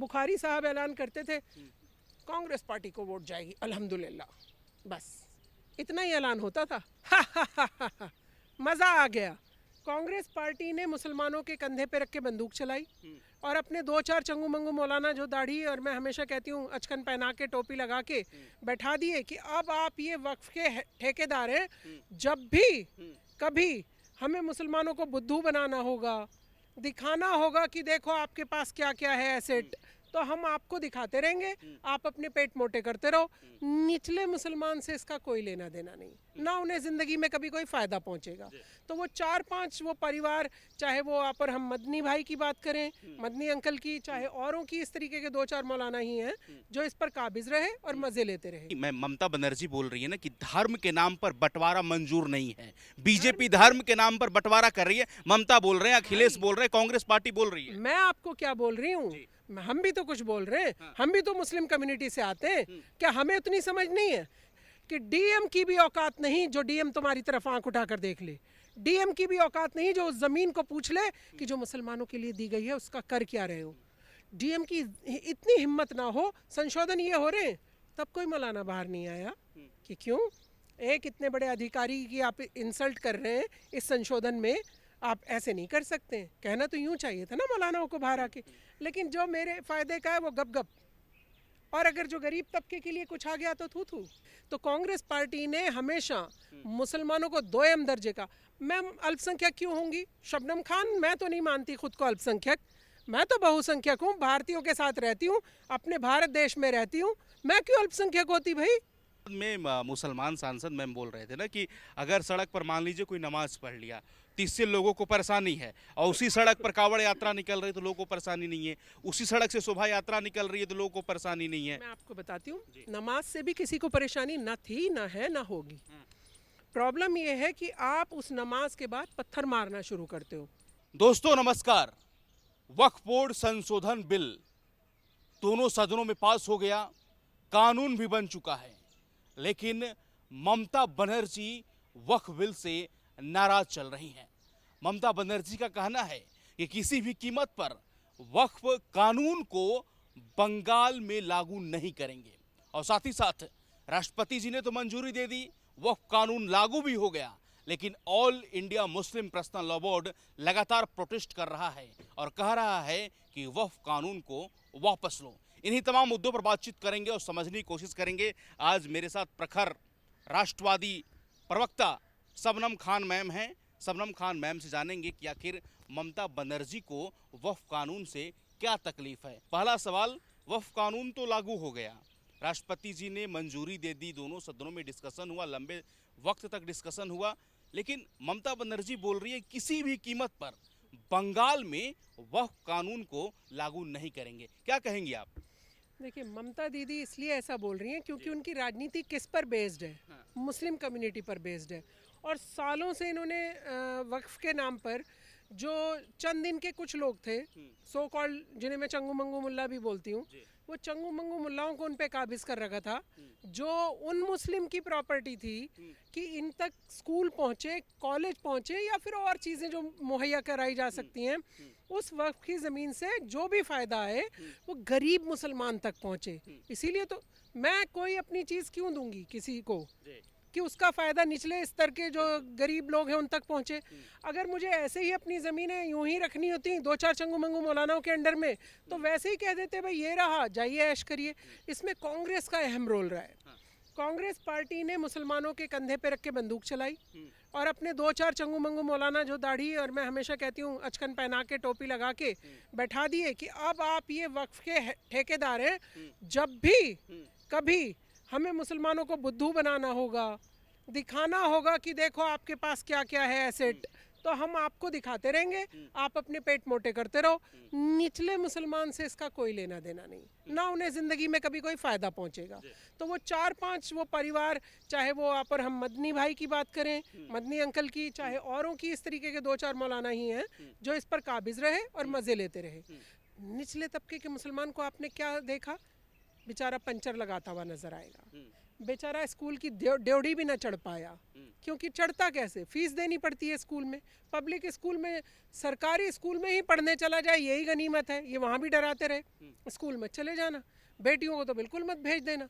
बुखारी साहब ऐलान करते थे कांग्रेस पार्टी को वोट जाएगी अल्हम्दुलिल्लाह, बस इतना ही ऐलान होता था। मज़ा आ गया। कांग्रेस पार्टी ने मुसलमानों के कंधे पे रख के बंदूक चलाई और अपने 2-4 चंगू मंगू मौलाना जो दाढ़ी और मैं हमेशा कहती हूँ अचकन पहना के टोपी लगा के बैठा दिए कि अब आप ये वक्फ के ठेकेदार हैं, जब भी कभी हमें मुसलमानों को बुद्धू बनाना होगा, दिखाना होगा कि देखो आपके पास क्या क्या है एसेट, तो हम आपको दिखाते रहेंगे, आप अपने पेट मोटे करते रहो। निचले मुसलमान से इसका कोई लेना देना नहीं, ना उन्हें ज़िंदगी में कभी कोई फ़ायदा पहुंचेगा। तो वो 4-5 वो परिवार, चाहे वो आप और हम मदनी भाई की बात करें, मदनी अंकल की, चाहे औरों की, इस तरीके के 2-4 मौलाना ही हैं जो इस पर काबिज रहे और मज़े लेते रहे। मैं ममता बनर्जी बोल रही है ना कि धर्म के नाम पर बंटवारा मंजूर नहीं है। बीजेपी धर्म के नाम पर बंटवारा कर रही है। ममता बोल रहे हैं, अखिलेश बोल रहे हैं, कांग्रेस पार्टी बोल रही है। मैं आपको क्या बोल रही हूँ, हम भी तो कुछ बोल रहे हैं। हम भी तो मुस्लिम कम्युनिटी से आते हैं। क्या हमें उतनी समझ नहीं है कि डीएम की भी औकात नहीं जो डीएम तुम्हारी तरफ आंख उठाकर देख ले? डीएम की भी औकात नहीं जो उस जमीन को पूछ ले कि जो मुसलमानों के लिए दी गई है उसका कर क्या रहे हो? डीएम की इतनी हिम्मत ना हो, संशोधन ये हो रहे हैं तब कोई मौलाना बाहर नहीं आया कि क्यों एक इतने बड़े अधिकारी की आप इंसल्ट कर रहे हैं इस संशोधन में, आप ऐसे नहीं कर सकते हैं। कहना तो यूं चाहिए था ना मौलानाओं को बाहर आके, लेकिन जो मेरे फायदे का है वो गप गप, और अगर जो गरीब तबके के लिए कुछ आ गया तो थू थू। तो कांग्रेस पार्टी ने हमेशा मुसलमानों को दोयम दर्जे का, मैं अल्पसंख्यक क्यों होंगी? शबनम खान, मैं तो नहीं मानती खुद को अल्पसंख्यक, मैं तो बहुसंख्यक हूँ, भारतीयों के साथ रहती हूँ, अपने भारत देश में रहती हूँ, मैं क्यों अल्पसंख्यक होती भाई? में मुसलमान सांसद मैम बोल रहे थे ना कि अगर सड़क पर मान लीजिए कोई नमाज पढ़ लिया तो इससे लोगों को परेशानी है, और उसी सड़क पर कावड़ यात्रा निकल रही तो लोगों को परेशानी नहीं है, उसी सड़क से शोभा यात्रा निकल रही है तो लोगों को परेशानी नहीं है। मैं आपको बताती हूँ, नमाज से भी किसी को परेशानी ना थी, ना है, ना होगी। प्रॉब्लम यह है कि आप उस नमाज के बाद पत्थर मारना शुरू करते हो। दोस्तों नमस्कार। वक्फ बोर्ड संशोधन बिल दोनों सदनों में पास हो गया, कानून भी बन चुका है, लेकिन ममता बनर्जी वक्फ बिल से नाराज चल रही हैं। ममता बनर्जी का कहना है कि किसी भी कीमत पर वक्फ कानून को बंगाल में लागू नहीं करेंगे, और साथ ही साथ राष्ट्रपति जी ने तो मंजूरी दे दी, वक्फ कानून लागू भी हो गया, लेकिन all India Muslim personal law board लगातार प्रोटेस्ट कर रहा है और कह रहा है कि वक्फ कानून को वापस लो। इन्हीं तमाम मुद्दों पर बातचीत करेंगे और समझने की कोशिश करेंगे। आज मेरे साथ प्रखर राष्ट्रवादी प्रवक्ता शबनम खान मैम हैं। शबनम खान मैम से जानेंगे कि आखिर ममता बनर्जी को वक्फ कानून से क्या तकलीफ है। पहला सवाल, वक्फ कानून तो लागू हो गया, राष्ट्रपति जी ने मंजूरी दे दी, दोनों सदनों में डिस्कशन हुआ, लंबे वक्त तक डिस्कशन हुआ, लेकिन ममता बनर्जी बोल रही है किसी भी कीमत पर बंगाल में वक्फ कानून को लागू नहीं करेंगे। क्या कहेंगे आप? देखिए, ममता दीदी इसलिए ऐसा बोल रही हैं क्योंकि उनकी राजनीति किस पर बेस्ड है? मुस्लिम कम्युनिटी पर बेस्ड है। और सालों से इन्होंने वक्फ के नाम पर जो चंद दिन के कुछ लोग थे, सो कॉल्ड, जिन्हें मैं चंगू मंगू मुल्ला भी बोलती हूँ, वो चंगू मंगू मुल्लाओं को उन पे काबिज कर रखा था, जो उन मुस्लिम की प्रॉपर्टी थी कि इन तक स्कूल पहुँचे, कॉलेज पहुँचे, या फिर और चीज़ें जो मुहैया कराई जा सकती हैं, उस वक्फ की ज़मीन से जो भी फ़ायदा है वो गरीब मुसलमान तक पहुँचे। इसीलिए तो मैं कोई अपनी चीज़ क्यों दूंगी किसी को कि उसका फ़ायदा निचले स्तर के जो गरीब लोग हैं उन तक पहुँचे। अगर मुझे ऐसे ही अपनी ज़मीनें यूं ही रखनी होती 2-4 चंगू मंगू मौलानाओं के अंडर में, तो वैसे ही कह देते भाई ये रहा, जाइए ऐश करिए। इसमें कांग्रेस का अहम रोल रहा है। कांग्रेस पार्टी ने मुसलमानों के कंधे पे रख के बंदूक चलाई और अपने 2-4 चंगू मंगू मौलाना जो दाढ़ी और मैं हमेशा कहती हूँ अचकन पहना के टोपी लगा के बैठा दिए कि अब आप ये वक्फ के ठेकेदार हैं, जब भी कभी हमें मुसलमानों को बुद्धू बनाना होगा, दिखाना होगा कि देखो आपके पास क्या क्या है एसेट, तो हम आपको दिखाते रहेंगे, आप अपने पेट मोटे करते रहो। निचले मुसलमान से इसका कोई लेना देना नहीं, ना उन्हें ज़िंदगी में कभी कोई फ़ायदा पहुंचेगा। तो वो 4-5 वो परिवार, चाहे वो आप और हम मदनी भाई की बात करें, मदनी अंकल की, चाहे औरों की, इस तरीके के 2-4 मौलाना ही हैं जो इस पर काबिज रहे और मज़े लेते रहे। निचले तबके के मुसलमान को आपने क्या देखा? बेचारा पंचर लगाता हुआ नजर आएगा। बेचारा स्कूल की ड्योढ़ी भी ना चढ़ पाया, क्योंकि चढ़ता कैसे, फीस देनी पड़ती है स्कूल में। पब्लिक स्कूल में, सरकारी स्कूल में ही पढ़ने चला जाए यही गनीमत है, ये वहाँ भी डराते रहे, स्कूल में चले जाना, बेटियों को तो बिल्कुल मत भेज देना।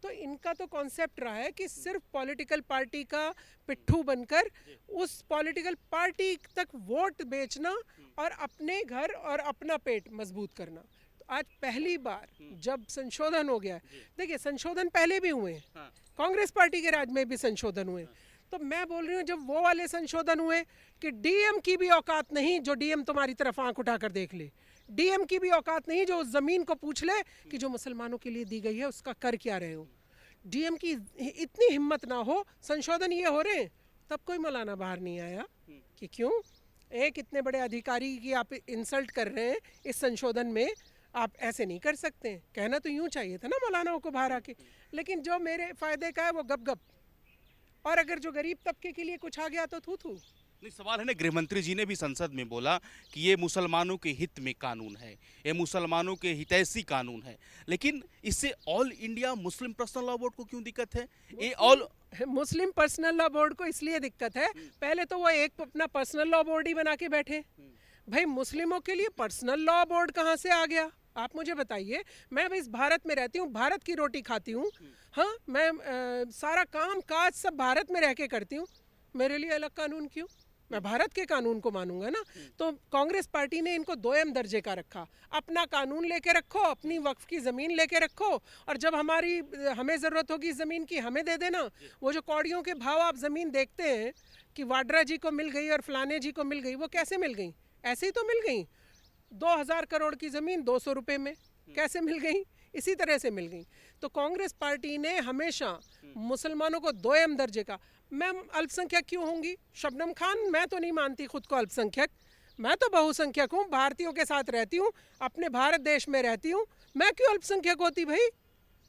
तो इनका तो कॉन्सेप्ट रहा है कि सिर्फ पॉलिटिकल पार्टी का पिट्ठू बनकर उस पॉलिटिकल पार्टी तक वोट बेचना और अपने घर और अपना पेट मजबूत करना। तो आज पहली बार जब संशोधन हो गया है, देखिए संशोधन पहले भी हुए हैं, कांग्रेस पार्टी के राज में भी संशोधन हुए, तो मैं बोल रही हूँ जब वो वाले संशोधन हुए कि डीएम की भी औकात नहीं जो डीएम तुम्हारी तरफ आंख उठाकर देख ले, डीएम की भी औकात नहीं जो उस जमीन को पूछ ले कि जो मुसलमानों के लिए दी गई है उसका कर क्या रहे हो, डीएम की इतनी हिम्मत ना हो, संशोधन ये हो रहे हैं तब कोई मौलाना बाहर नहीं आया कि क्यों एक इतने बड़े अधिकारी की आप इंसल्ट कर रहे हैं इस संशोधन में, आप ऐसे नहीं कर सकते हैं। कहना तो यूं चाहिए था ना मौलानाओं को बाहर आके, लेकिन जो मेरे फायदे का है वो गप गप, और अगर जो गरीब तबके के लिए कुछ आ गया तो थू थू। नहीं, सवाल है ना, गृह मंत्री जी ने भी संसद में बोला कि ये मुसलमानों के हित में कानून है, ये मुसलमानों के हितैषी कानून है, लेकिन इससे all India Muslim personal law board को क्यों दिक्कत है? ये ऑल मुस्लिम पर्सनल लॉ बोर्ड को इसलिए दिक्कत है, पहले तो वो एक अपना पर्सनल लॉ बोर्ड ही बना के बैठे। भाई मुस्लिमों के लिए पर्सनल लॉ बोर्ड कहाँ से आ गया, आप मुझे बताइए। मैं अब इस भारत में रहती हूँ, भारत की रोटी खाती हूँ, हाँ मैं सारा काम काज सब भारत में रह के करती हूँ, मेरे लिए अलग कानून क्यों? मैं भारत के कानून को मानूंगा ना। तो कांग्रेस पार्टी ने इनको दोयम दर्जे का रखा, अपना कानून लेके रखो, अपनी वक्फ की ज़मीन लेके रखो, और जब हमें ज़रूरत होगी ज़मीन की हमें दे देना। वो जो कौड़ियों के भाव आप ज़मीन देखते हैं कि वाड्रा जी को मिल गई और फलाने जी को मिल गई, वो कैसे मिल गई? ऐसे ही तो मिल गई। 2000 करोड़ की ज़मीन 200 रुपये में कैसे मिल गई? इसी तरह से मिल गई। तो कांग्रेस पार्टी ने हमेशा मुसलमानों को दोयम दर्जे का, मैं अल्पसंख्यक क्यों होंगी? शबनम खान, मैं तो नहीं मानती खुद को अल्पसंख्यक, मैं तो बहुसंख्यक हूँ, भारतीयों के साथ रहती हूँ, अपने भारत देश में रहती हूँ, मैं क्यों अल्पसंख्यक होती भाई?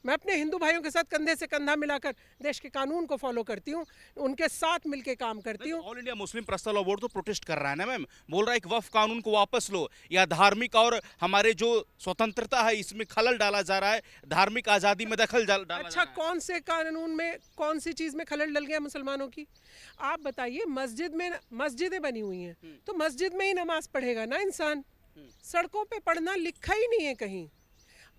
मैं अपने हिंदू भाइयों के साथ कंधे से कंधा मिलाकर देश के कानून को फॉलो करती हूँ, उनके साथ मिलकर काम करती हूँ। All India Muslim personal law board तो प्रोटेस्ट कर रहा है ना मैम, बोल रहा है कि वक्फ कानून को वापस लो, या धार्मिक और हमारे जो स्वतंत्रता है इसमें खलल डाला जा रहा है, धार्मिक आज़ादी में दखल डाला अच्छा, जा रहा है। कौन से कानून में कौन सी चीज़ में खलल डल गया मुसलमानों की? आप बताइए। मस्जिदें बनी हुई हैं, तो मस्जिद में ही नमाज पढ़ेगा ना इंसान, सड़कों पे पढ़ना लिखा ही नहीं है कहीं।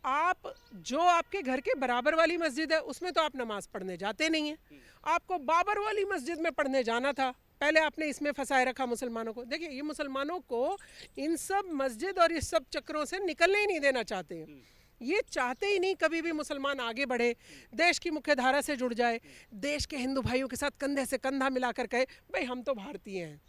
आप जो आपके घर के बराबर वाली मस्जिद है उसमें तो आप नमाज पढ़ने जाते नहीं हैं, आपको बाबर वाली मस्जिद में पढ़ने जाना था, पहले आपने इसमें फंसाए रखा मुसलमानों को। देखिए ये मुसलमानों को इन सब मस्जिद और इस सब चक्रों से निकलने ही नहीं देना चाहते हैं, ये चाहते ही नहीं कभी भी मुसलमान आगे बढ़े, देश की मुख्य धारा से जुड़ जाए, देश के हिंदू भाइयों के साथ कंधे से कंधा मिलाकर कहे भाई हम तो भारतीय हैं,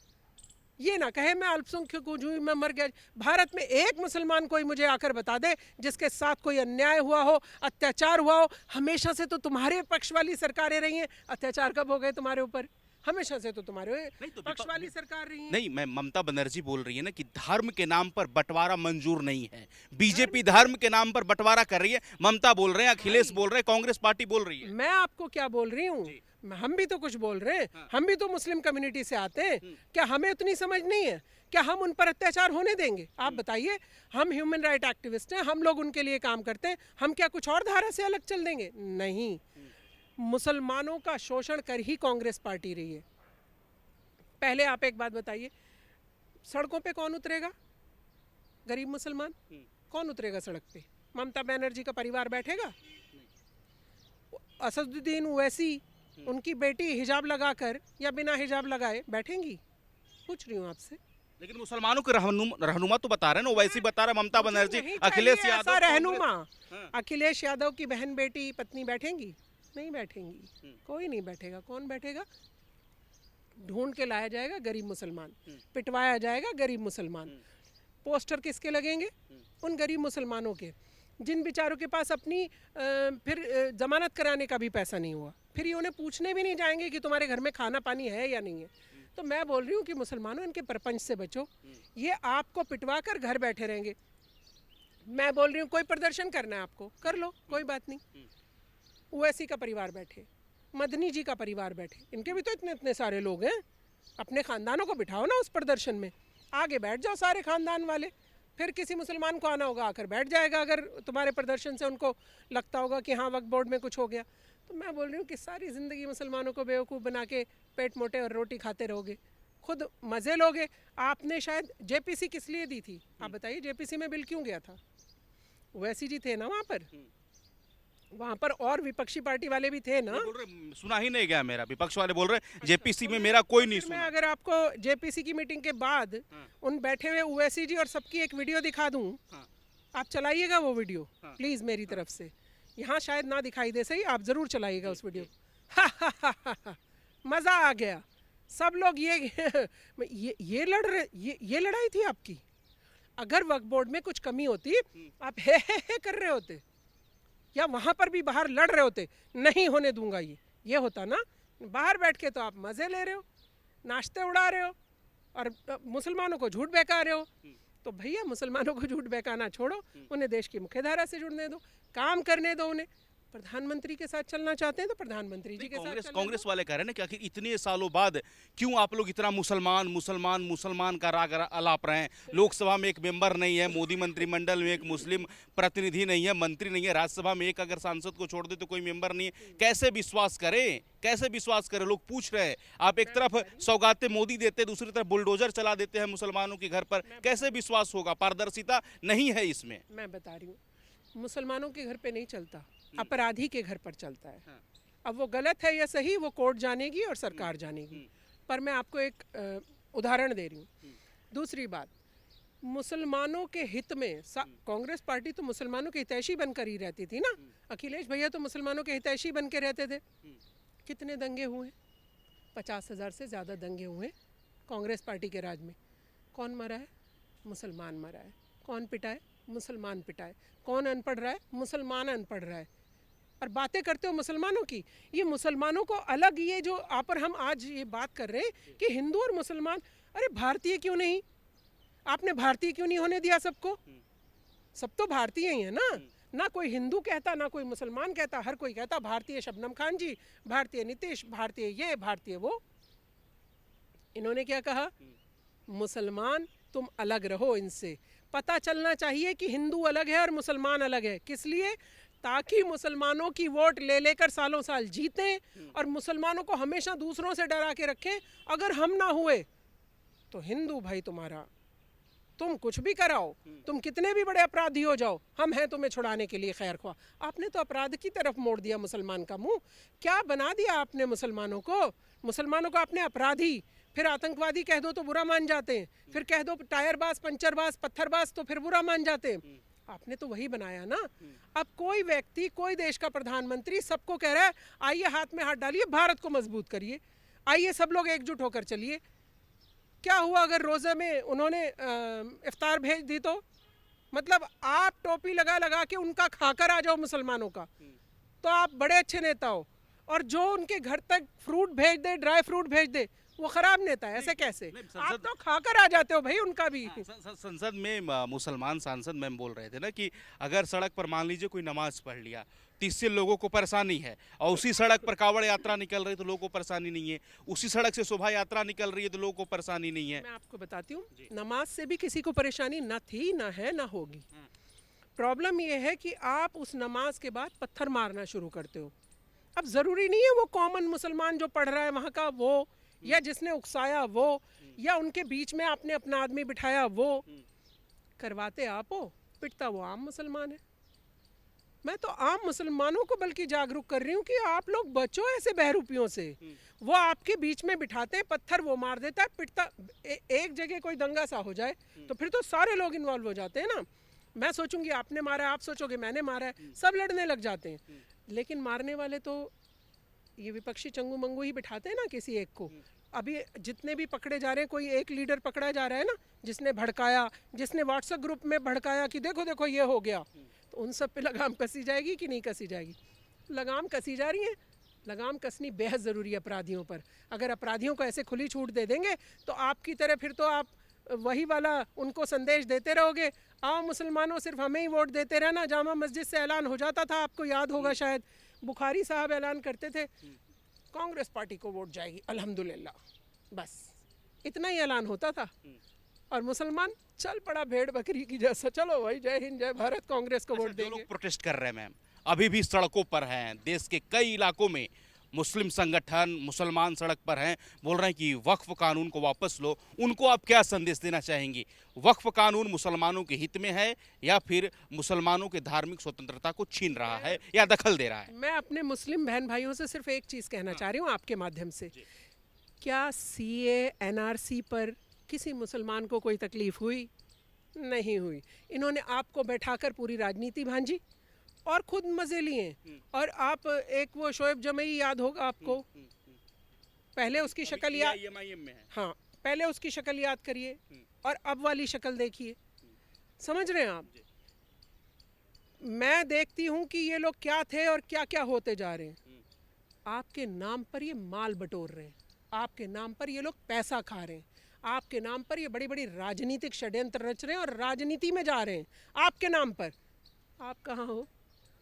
ये ना कहे मैं अल्पसंख्यक हूँ, मैं मर गया। भारत में एक मुसलमान कोई मुझे आकर बता दे जिसके साथ कोई अन्याय हुआ हो, अत्याचार हुआ हो। हमेशा से तो तुम्हारे पक्ष वाली सरकारें रही हैं, अत्याचार कब हो गए तुम्हारे ऊपर? हमेशा से तो तुम्हारे पक्ष वाली सरकार रही है। नहीं, मैं ममता बनर्जी बोल रही है ना कि धर्म के नाम पर बंटवारा मंजूर नहीं है, बीजेपी धर्म के नाम पर बंटवारा कर रही है, ममता बोल रहे हैं, अखिलेश बोल रहे हैं, कांग्रेस पार्टी बोल रही है। मैं आपको क्या बोल रही हूँ, हम भी तो कुछ बोल रहे हैं, हम भी तो मुस्लिम कम्युनिटी से आते हैं, क्या हमें उतनी समझ नहीं है? क्या हम उन पर अत्याचार होने देंगे? आप बताइए, हम ह्यूमन राइट एक्टिविस्ट हैं, हम लोग उनके लिए काम करते हैं, हम क्या कुछ और धारा से अलग चल देंगे? नहीं, मुसलमानों का शोषण कर ही कांग्रेस पार्टी रही है। पहले आप एक बात बताइए, सड़कों पे कौन उतरेगा? गरीब मुसलमान। कौन उतरेगा सड़क पे? ममता बनर्जी का परिवार बैठेगा? असदुद्दीन ओवैसी उनकी बेटी हिजाब लगाकर या बिना हिजाब लगाए बैठेंगी? पूछ रही हूँ आपसे। लेकिन मुसलमानों के रहनुमा तो बता रहे हैं ना, ओवैसी बता रहा है, ममता बनर्जी, अखिलेश यादव। रहनुमा अखिलेश यादव की बहन बेटी पत्नी बैठेंगी? नहीं बैठेंगी, कोई नहीं बैठेगा। कौन बैठेगा? ढूंढ के लाया जाएगा गरीब मुसलमान, पिटवाया जाएगा गरीब मुसलमान। पोस्टर किसके लगेंगे? उन गरीब मुसलमानों के जिन बेचारों के पास अपनी फिर जमानत कराने का भी पैसा नहीं हुआ, फिर ये उन्हें पूछने भी नहीं जाएंगे कि तुम्हारे घर में खाना पानी है या नहीं है। तो मैं बोल रही हूँ कि मुसलमानों इनके प्रपंच से बचो, ये आपको पिटवा कर घर बैठे रहेंगे। मैं बोल रही हूँ कोई प्रदर्शन करना है आपको, कर लो, कोई बात नहीं। ओवैसी का परिवार बैठे, मदनी जी का परिवार बैठे, इनके भी तो इतने सारे लोग हैं, अपने खानदानों को बिठाओ ना उस प्रदर्शन में, आगे बैठ जाओ सारे खानदान वाले, फिर किसी मुसलमान को आना होगा आकर बैठ जाएगा, अगर तुम्हारे प्रदर्शन से उनको लगता होगा कि हाँ वक्फ बोर्ड में कुछ हो गया। तो मैं बोल रही हूँ कि सारी ज़िंदगी मुसलमानों को बेवकूफ़ बना के पेट मोटे और रोटी खाते रहोगे, खुद मज़े लोगे। आपने शायद जेपीसी किस लिए दी थी, आप बताइए, जेपीसी में बिल क्यों गया था? ओवैसी जी थे ना वहाँ पर और विपक्षी पार्टी वाले भी थे ना। बोल रहे सुना ही नहीं गया मेरा, विपक्ष वाले बोल रहे जेपीसी में मेरा कोई नहीं मैं सुना। अगर आपको जेपीसी की मीटिंग के बाद उन बैठे हुए ओवैसी जी और सबकी एक वीडियो दिखा दूं, आप चलाइएगा वो वीडियो प्लीज़ मेरी तरफ से। यहाँ शायद ना दिखाई दे सही, आप ज़रूर चलाइएगा उस वीडियो। मज़ा आ गया। सब लोग ये लड़ रहे, ये लड़ाई थी आपकी। अगर वक्फ बोर्ड में कुछ कमी होती, आप हे कर रहे होते, या वहाँ पर भी बाहर लड़ रहे होते, नहीं होने दूंगा ये होता ना। बाहर बैठ के तो आप मज़े ले रहे हो, नाश्ते उड़ा रहे हो और मुसलमानों को झूठ बहका रहे हो। तो भैया मुसलमानों को झूठ बहकाना छोड़ो, उन्हें देश की मुख्यधारा से जुड़ने दो, काम करने दो उन्हें। प्रधानमंत्री के साथ चलना चाहते हैं तो प्रधानमंत्री जी के साथ कांग्रेस वाले कह रहे हैं ना कि आखिर इतने सालों बाद क्यों आप लोग इतना मुसलमान का राग अलाप रहे हैं। लोकसभा में एक मेंबर नहीं है, मोदी मंत्रिमंडल में एक मुस्लिम प्रतिनिधि नहीं है, मंत्री नहीं है, राज्यसभा में एक अगर सांसद को छोड़ दे तो कोई मेंबर नहीं है। कैसे विश्वास करें? लोग पूछ रहे हैं। आप एक तरफ सौगातें मोदी देते, दूसरी तरफ बुलडोजर चला देते हैं मुसलमानों के घर पर। कैसे विश्वास होगा? पारदर्शिता नहीं है इसमें। मैं बता रही हूँ, मुसलमानों के घर पे नहीं चलता, अपराधी के घर पर चलता है। अब वो गलत है या सही, वो कोर्ट जानेगी और सरकार जानेगी। पर मैं आपको एक उदाहरण दे रही हूँ। दूसरी बात, मुसलमानों के हित में कांग्रेस पार्टी तो मुसलमानों के हितैषी बनकर ही रहती थी ना। अखिलेश भैया तो मुसलमानों के हितैषी बन के रहते थे। कितने दंगे हुए? 50,000 से ज़्यादा दंगे हुए कांग्रेस पार्टी के राज में। कौन मरा है? मुसलमान मरा है। कौन पिटा है? मुसलमान पिटा है। कौन अनपढ़ रहा है? मुसलमान अनपढ़ रहा है। और बातें करते हो मुसलमानों की। ये मुसलमानों को अलग, ये जो आप पर हम आज ये बात कर रहे हैं कि हिंदू और मुसलमान, अरे भारतीय क्यों नहीं? आपने भारतीय क्यों नहीं होने दिया सबको? सब तो भारतीय ही है ना कोई हिंदू कहता, ना कोई मुसलमान कहता, हर कोई कहता भारतीय शबनम खान जी, भारतीय नीतीश, भारतीय ये, भारतीय वो। इन्होंने क्या कहा? मुसलमान तुम अलग रहो इनसे। पता चलना चाहिए कि हिंदू अलग है और मुसलमान अलग है। किस लिए? ताकि मुसलमानों की वोट ले लेकर सालों साल जीतें और मुसलमानों को हमेशा दूसरों से डरा के रखें। अगर हम ना हुए तो हिंदू भाई तुम्हारा, तुम कुछ भी कराओ, तुम कितने भी बड़े अपराधी हो जाओ, हम हैं तुम्हें छुड़ाने के लिए खैर ख्वाह। आपने तो अपराध की तरफ मोड़ दिया मुसलमान का मुंह। क्या बना दिया आपने मुसलमानों को? मुसलमानों को आपने अपराधी, फिर आतंकवादी कह दो तो बुरा मान जाते हैं, फिर कह दो टायरबाज, पंचरबाज, पत्थरबाज तो फिर बुरा मान जाते हैं। आपने तो वही बनाया ना। अब कोई व्यक्ति, कोई देश का प्रधानमंत्री सबको कह रहा है आइए हाथ में हाथ डालिए, भारत को मजबूत करिए, आइए सब लोग एकजुट होकर चलिए। क्या हुआ अगर रोज़े में उन्होंने इफ्तार भेज दी तो? मतलब आप टोपी लगा लगा के उनका खाकर आ जाओ मुसलमानों का, तो आप बड़े अच्छे नेता हो। और जो उनके घर तक फ्रूट भेज दे, ड्राई फ्रूट भेज दे, वो खराब नेता है। ऐसे कैसे? आप तो खाकर आ जाते हो भाई उनका भी। संसद में मुसलमान सांसद मैम बोल रहे थे ना कि अगर सड़क पर मान लीजिए कोई नमाज पढ़ लिया तो इससे लोगों को परेशानी है, और उसी सड़क पर कावड़ यात्रा निकल रही है तो लोगों को परेशानी नहीं है, उसी सड़क से शोभा यात्रा निकल रही है तो लोगों को परेशानी नहीं है। मैं आपको बताती हूँ, नमाज से भी किसी को परेशानी न थी, न है, न होगी। प्रॉब्लम ये है कि आप उस नमाज के बाद पत्थर मारना शुरू करते हो। अब ज़रूरी नहीं है वो कॉमन मुसलमान जो पढ़ रहा है वहाँ का वो, या जिसने उकसाया वो, या उनके बीच में आपने अपना आदमी बिठाया वो। करवाते आप हो, पिटता वो आम मुसलमान है। मैं तो आम मुसलमानों को बल्कि जागरूक कर रही हूँ कि आप लोग बचो ऐसे बहरूपियों से। वो आपके बीच में बिठाते हैं, पत्थर वो मार देता है, पिटता। एक जगह कोई दंगा सा हो जाए तो फिर तो सारे लोग इन्वॉल्व हो जाते हैं ना। मैं सोचूंगी आपने मारा है, आप सोचोगे मैंने मारा है, सब लड़ने लग जाते हैं। लेकिन मारने वाले तो ये विपक्षी चंगू मंगू ही बिठाते हैं ना किसी एक को। अभी जितने भी पकड़े जा रहे हैं, कोई एक लीडर पकड़ा जा रहा है ना, जिसने भड़काया, जिसने व्हाट्सएप ग्रुप में भड़काया कि देखो देखो ये हो गया, तो उन सब पे लगाम कसी जाएगी कि नहीं कसी जाएगी? लगाम कसी जा रही है। लगाम कसनी बेहद ज़रूरी है अपराधियों पर। अगर अपराधियों को ऐसे खुली छूट दे देंगे तो आपकी तरह फिर तो आप वही वाला उनको संदेश देते रहोगे, आओ मुसलमानों सिर्फ हमें ही वोट देते रहना। जामा मस्जिद से ऐलान हो जाता था, आपको याद होगा शायद, बुखारी साहब ऐलान करते थे कांग्रेस पार्टी को वोट जाएगी अल्हम्दुलिल्लाह, बस इतना ही ऐलान होता था। और मुसलमान चल पड़ा भेड़ बकरी की जैसा, चलो भाई जय हिंद जय भारत, कांग्रेस को वोट देंगे। प्रोटेस्ट कर रहे हैं मैम, अभी भी सड़कों पर हैं। देश के कई इलाकों में मुस्लिम संगठन, मुसलमान सड़क पर हैं, बोल रहे हैं कि वक्फ कानून को वापस लो। उनको आप क्या संदेश देना चाहेंगी? वक्फ कानून मुसलमानों के हित में है या फिर मुसलमानों के धार्मिक स्वतंत्रता को छीन रहा है या दखल दे रहा है? मैं अपने मुस्लिम बहन भाइयों से सिर्फ एक चीज़ कहना चाह रही हूँ आपके माध्यम से, क्या सीए एनआरसी पर किसी मुसलमान को कोई तकलीफ हुई? नहीं हुई। इन्होंने आपको बैठाकर पूरी राजनीति भांजी और खुद मजे लिए। और आप एक वो शोएब जमई याद होगा आपको, पहले उसकी शक्ल याद, हाँ पहले उसकी शक्ल याद करिए और अब वाली शक्ल देखिए, समझ रहे हैं आप? मैं देखती हूँ कि ये लोग क्या थे और क्या क्या होते जा रहे हैं। आपके नाम पर ये माल बटोर रहे हैं, आपके नाम पर ये लोग पैसा खा रहे हैं, आपके नाम पर ये बड़ी बड़ी राजनीतिक षड्यंत्र रच रहे हैं और राजनीति में जा रहे हैं आपके नाम पर। आप कहाँ हो?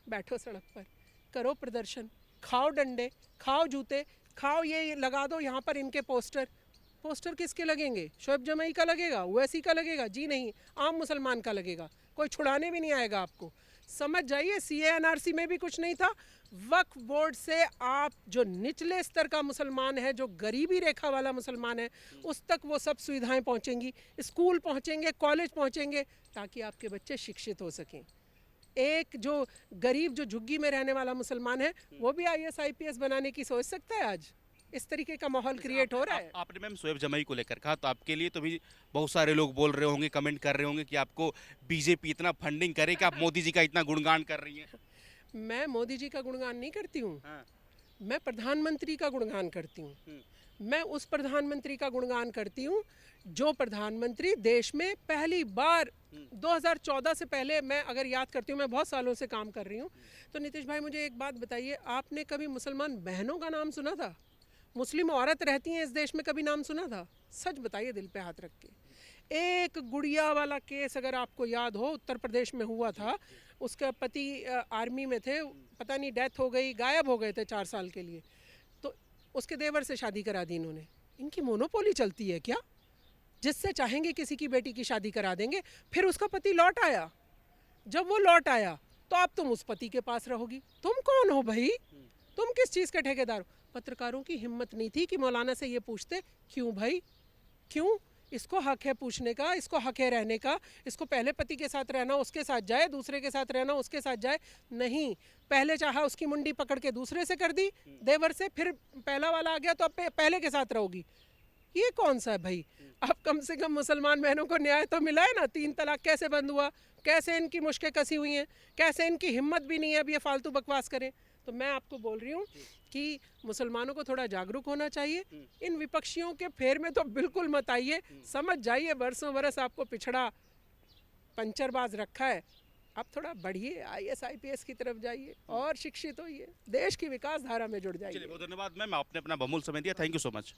बैठो सड़क पर, करो प्रदर्शन, खाओ डंडे, खाओ जूते, खाओ ये लगा दो यहाँ पर इनके पोस्टर। पोस्टर किसके लगेंगे? शोएब जमई का लगेगा, ओवैसी का लगेगा? जी नहीं, आम मुसलमान का लगेगा। कोई छुड़ाने भी नहीं आएगा आपको। समझ जाइए, सीए एनआरसी में भी कुछ नहीं था। वक्फ बोर्ड से आप जो निचले स्तर का मुसलमान है, जो गरीबी रेखा वाला मुसलमान है, उस तक वो सब सुविधाएं पहुंचेंगी, स्कूल पहुंचेंगे, कॉलेज पहुंचेंगे, ताकि आपके बच्चे शिक्षित हो सकें। एक जो गरीब जो झुग्गी में रहने वाला मुसलमान है, वो भी आईएएस आईपीएस बनाने की सोच सकता है। आज इस तरीके का माहौल क्रिएट हो रहा है। आपने मैम शोएब जमई को लेकर कहा, तो आपके लिए तो भी बहुत सारे लोग बोल रहे होंगे, कमेंट कर रहे होंगे कि आपको बीजेपी इतना फंडिंग करे कि आप मोदी जी का इतना गुणगान कर रही हैं। मैं मोदी जी का गुणगान नहीं करती हूँ, हाँ। मैं प्रधानमंत्री का गुणगान करती हूँ। मैं उस प्रधानमंत्री का गुणगान करती हूँ जो प्रधानमंत्री देश में पहली बार 2014 से पहले, मैं अगर याद करती हूँ, मैं बहुत सालों से काम कर रही हूँ। तो नीतीश भाई मुझे एक बात बताइए, आपने कभी मुसलमान बहनों का नाम सुना था? मुस्लिम औरत रहती हैं इस देश में, कभी नाम सुना था? सच बताइए दिल पे हाथ रख के। एक गुड़िया वाला केस अगर आपको याद हो, उत्तर प्रदेश में हुआ था। उसका पति आर्मी में थे, पता नहीं डेथ हो गई, गायब हो गए थे 4 साल के लिए, तो उसके देवर से शादी करा दी इन्होंने। इनकी मोनोपोली चलती है क्या? जिससे चाहेंगे किसी की बेटी की शादी करा देंगे। फिर उसका पति लौट आया, जब वो लौट आया तो अब तुम उस पति के पास रहोगी। तुम कौन हो भाई? तुम किस चीज़ के ठेकेदार हो? पत्रकारों की हिम्मत नहीं थी कि मौलाना से ये पूछते, क्यों भाई, क्यों? इसको हक है पूछने का, इसको हक है रहने का। इसको पहले पति के साथ रहना उसके साथ जाए, दूसरे के साथ रहना उसके साथ जाए। नहीं, पहले चाहा उसकी मुंडी पकड़ के दूसरे से कर दी देवर से, फिर पहला वाला आ गया तो अब पहले के साथ रहोगी। ये कौन सा है भाई? अब कम से कम मुसलमान बहनों को न्याय तो मिला है ना। 3 तलाक कैसे बंद हुआ, कैसे इनकी मुश्कें कसी हुई हैं, कैसे इनकी हिम्मत भी नहीं है अब ये फालतू बकवास करें। तो मैं आपको बोल रही हूँ कि मुसलमानों को थोड़ा जागरूक होना चाहिए। इन विपक्षियों के फेर में तो बिल्कुल मत आइए। समझ जाइए, बरसों बरस आपको पिछड़ा पंचरबाज रखा है। अब थोड़ा बढ़िए, आईएएस आईपीएस की तरफ जाइए और शिक्षित होइए, देश की विकास धारा में जुड़ जाइए। चलिए, बहुत धन्यवाद मैम, आपने अपना बहुमूल्य समय दिया। Thank you so much.